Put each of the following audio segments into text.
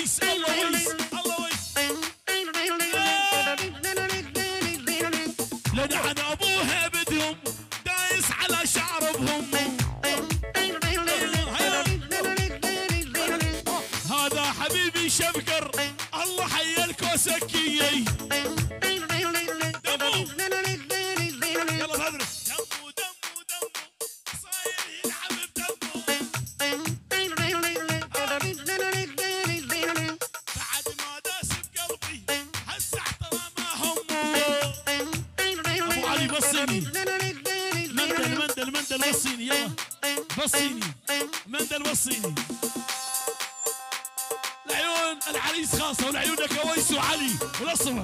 ويس الله ويس الله ويس لنعن ابوها بدهم دايس على شعربهم هذا حبيبي شبكر الله حي الكوسكيي دمو يلا بهدرس دمو دمو دمو صاير يلعب بدمو بعد ما داس بقلبي هسه احترى ما همه ابو علي بصيني مندل وصيني يلا بصيني مندل وصيني العيون العريس خاصة والعيونك ويس وعلي والأصفر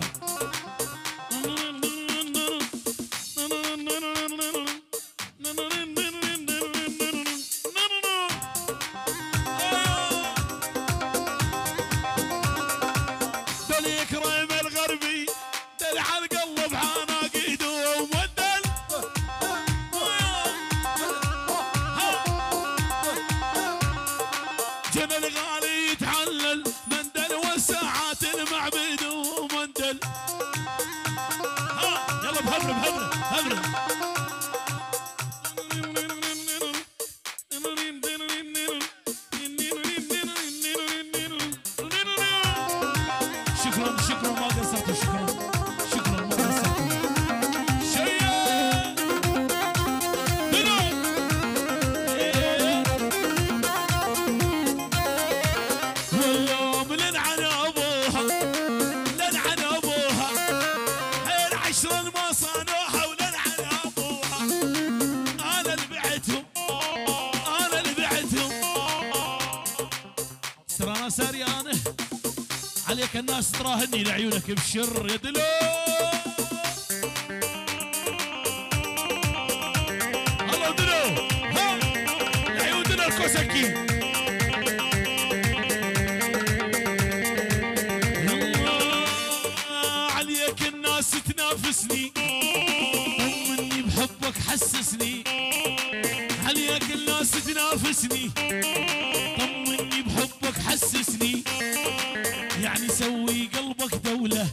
دل يكرم الغربي دل على القلب عناقيده ومندل جبل غالي يتعلل مندل وساعات المعبد ومندل ها يلا بهبره شكرا ما قصرتوا شكرا ما قصرتوا واليوم لنعن ابوها حيل عشرا ما صانوها ولنعن ابوها انا اللي بعتهم سرانا سريانه عليك الناس تراهني لعيونك بشر يا دلو الله دلو ها العيون دلو الكوسكي عليك الناس تنافسني طمني بحبك حسسني عليك الناس تنافسني طمني بحبك حسسني يعني سوي قلبك دولة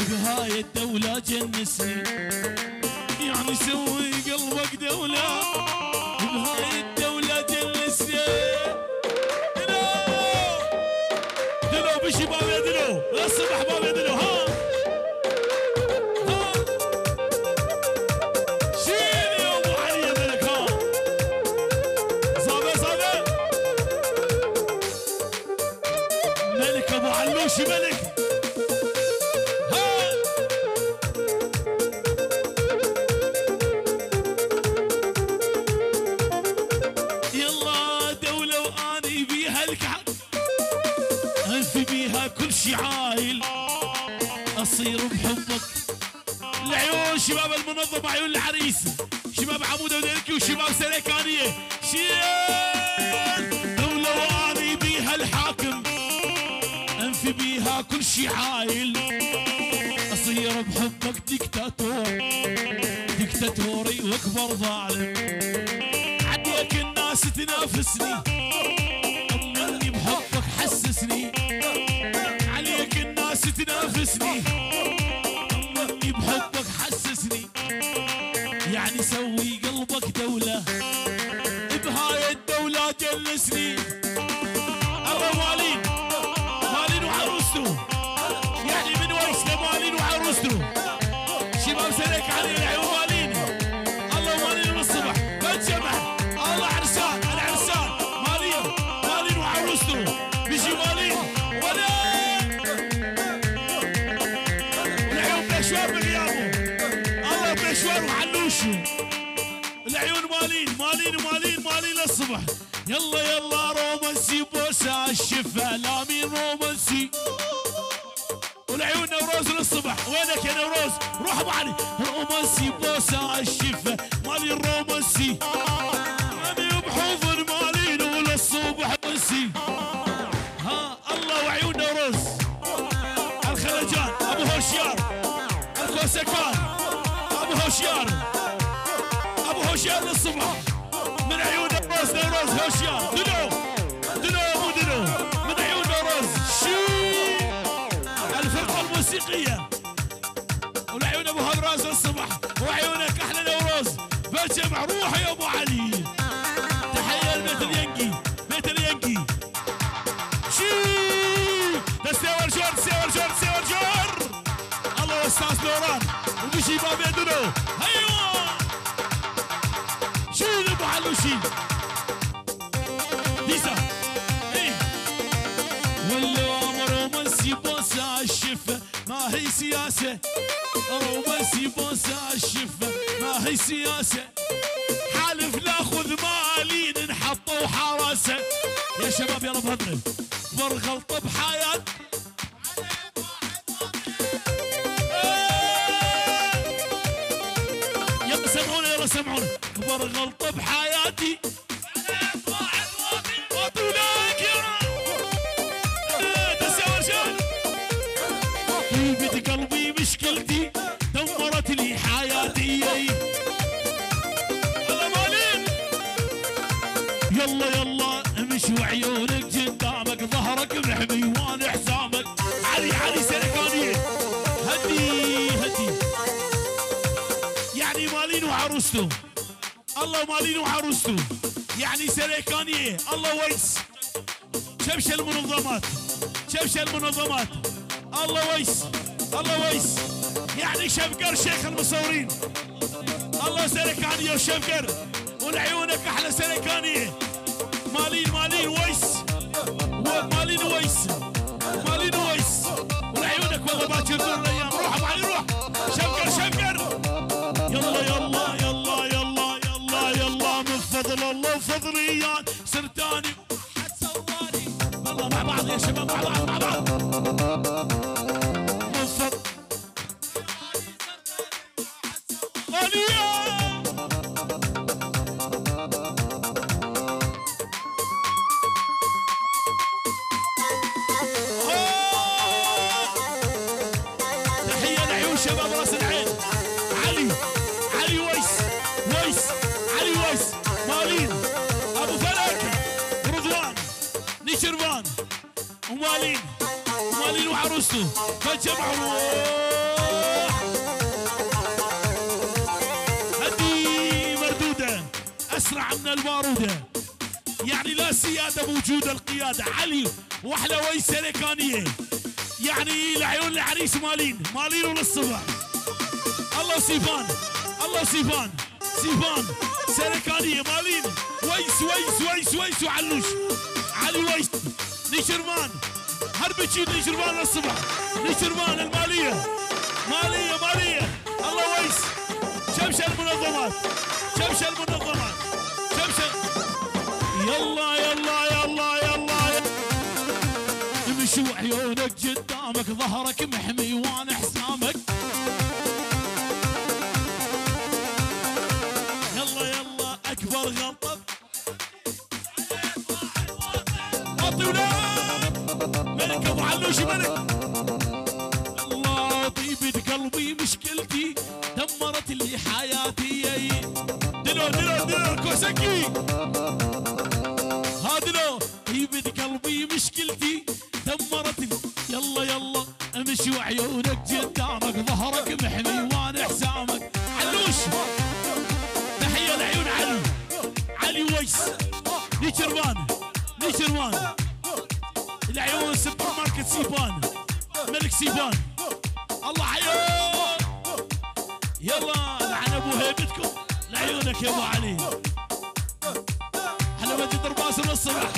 بهاي الدولة جنسني يعني سوي قلبك دولة بهاي الدولة جنسني دلو بشباب يا دلو الصبح باب يا دلو ها شيل يا ابو علي يا ملك ها صابر ملك ابو علوش ملك ها يلا دولة واني بيها الكعب انفي بيها كل شي عايل اصير بحبك العيون شباب المنظمة عيون العريس شباب عمودة ودلكي وشباب سليكانية شيل دولة واني بيها الحاكم انفي بيها كل شي عايل اصير بحبك ديكتاتوري واكبر ظالم عليك الناس تنافسني طمني بحبك حسسني عليك الناس تنافسني طمني بحبك حسسني يعني سوي قلبك دولة بهاي الدولة جلسني الله مالين وعروسته يعني من ويسنا مالين وعروسته شباب سلك علي العيون مالين الله مالين والصبح بتجمع الله عرسان انا عرسان مالين وعروسته بيجي مالين ولا العيون بشوار بغيابه الله بشوار وحلوشه العيون مالين للصبح يلا رومانسي بوسه الشفا لامين رومانسي والعيون نوروز للصبح وينك يا نوروز روح ابو علي رومانسي بوسه الشفا مالي الرومانسي انا بحضن مالين وللصبح رومانسي ها الله وعيون نوروز الخلجان ابو هوشيار الكوسكان ابو هوشيار للصبح من عيون نوروز هوشيار دلو من عيون نوروز موسيقيه ولعيون ابو هبراز الصبح وعيونك احلى نوروز بالجمع روح يا ابو علي. تحيه لبيت الينقي بيت الينقي شي دستور جور سيور جور سيور جور الله استاذ نوران وبشي باب يدنو ايوه شو ابو علوشي ديسا ايه والله رومانسي بوسه عالشفه ما هي سياسه رومانسي بوسه عالشفه ما هي سياسه حالف ناخذ مالين نحطه وحراسه يا شباب يلا بهضره اكبر غلطه بحياتي يلا سمعونا يلا سمعونا اكبر غلطه بحياتي واطولك يا دس يا ورشان طيبة قلبي مشكلتي دمرت لي حياتي يلا مالين يلا يلا امشي وعيونك قدامك ظهرك محمي وانا حسامك علي علي سلكانية هدي هدي يعني مالين وعروسته الله مالين وعروسته يعني سلكانية الله ويس شبش المنظمات شبش المنظمات الله ويس الله ويس يعني شفقر شيخ المصورين الله سلكانية وشفقر ولعيونك احلى سلكانية مالين مالين ويس مالين ويس مالين ويس ولعيونك والله باكر دور الايام روح ابو علي روح شفقر شفقر يلا يلا يلا يلا يلا يلا من فضل الله وفضل ايان سرتاني حتسواني والله مع بعض يا شباب مع بعض مع بعض من فضل تحية لعيون شباب راس العين علي علي ويس ويس علي ويس مالين ابو فلك رضوان نشربان ومالين ومالين وعروسته فجمعوا هدي مردوده اسرع من الباروده يعني لا سياده بوجود القياده علي واحلى ويس سلكانيه يعني لعيون العريس مالين مالين وللصبح الله سيفان الله سيفان سيفان سلكانيه مالين ويس ويس ويس ويس وعلوش علي ويس نشرمان هربتشي نشرمان للصبح نشرمان الماليه ماليه ماليه الله ويس شمش المنظمات شمش المنظمات شمش يلا يلا يلا يلا امشي وعيونك قدامك ظهرك محمي وانا حسامك يلا يلا اكبر غلطه وطي ولاد ملك ابو علوش ملك الله طيبة قلبي مشكلتي دمرت لي حياتي دلو دلو دلو كوسكي هادلو طيبة قلبي مشكلتي دمرت لي يلا يلا امشي وعيونك قدامك ظهرك محمي وانا حسامك علوش تحية لعيون علي علي ويس نيشرمان نيشرمان العيون سوبر ماركت سيفان ملك سيفان الله حيوك يلا لعن ابو هيبتكم لعيونك يا ابو علي احنا بدي درباس الصبح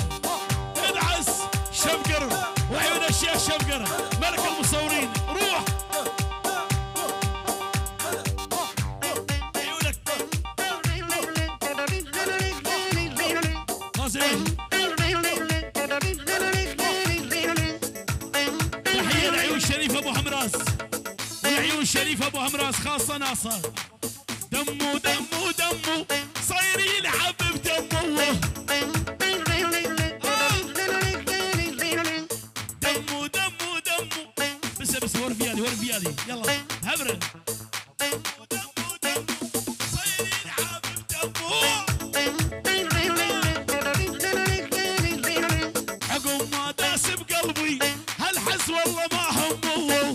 ادعس شفقر وعيون الشيخ شفقر ملك المصورين روح عيونك تحية لعيون شريف ابو همراس وعيون شريف ابو همراس خاصة ناصر دمو دمو دمو صاير يلعب بدمه دمو دمو دمو بس ور فيالي ور فيالي يلا هبرن دمو دمو صاير يلعب بدمه عقب ما داس بقلبي هالحس والله ما همه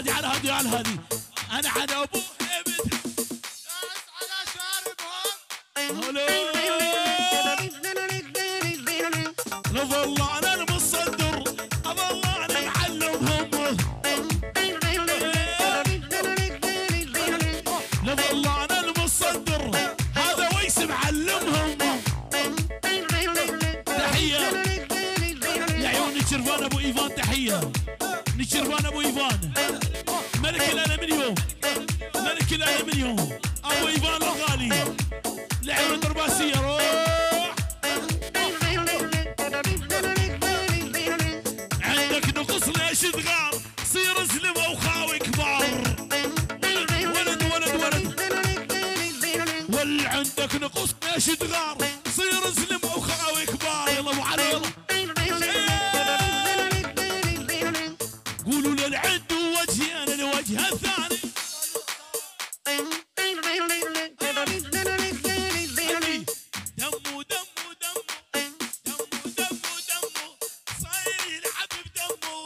هادي على هادي على هادي. انا على ابو هيبت جالس على شاربهم. لو والله انا المصدر والله انا معلمهم. لو والله انا المصدر هذا ويس معلمهم. تحيه لعيون نشرفان ابو ايفان. تحيه نشرفان ابو ايفان ملك الالمنيوم. ملك الالمنيوم ابو ايفان الغالي. لعيون الدرباسيه روح. عندك نقص ليش تغار صير اسلم وخاوي كبار. ولد ولد ولد ولا عندك نقص ليش تغار صير اسلم وخاوي كبار. يلا ابو علي يلا. قولوا للعد وجهي انا الوجه الثاني. دمو دمو دمو دمو دمو دمو صاير يلعب بدمه.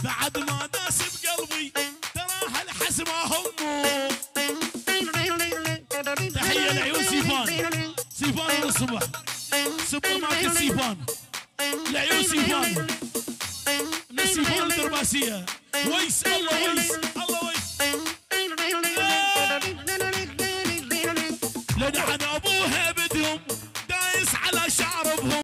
بعد ما داس بقلبي ترى هالحس ما همه. تحية لعيون سيفان. سيفان الصبح سوبر ماركت سيفان. لعيون سيفان من سيفان الدرباسية. ويس الله ويس الله ويس. لنعن ابو هيبة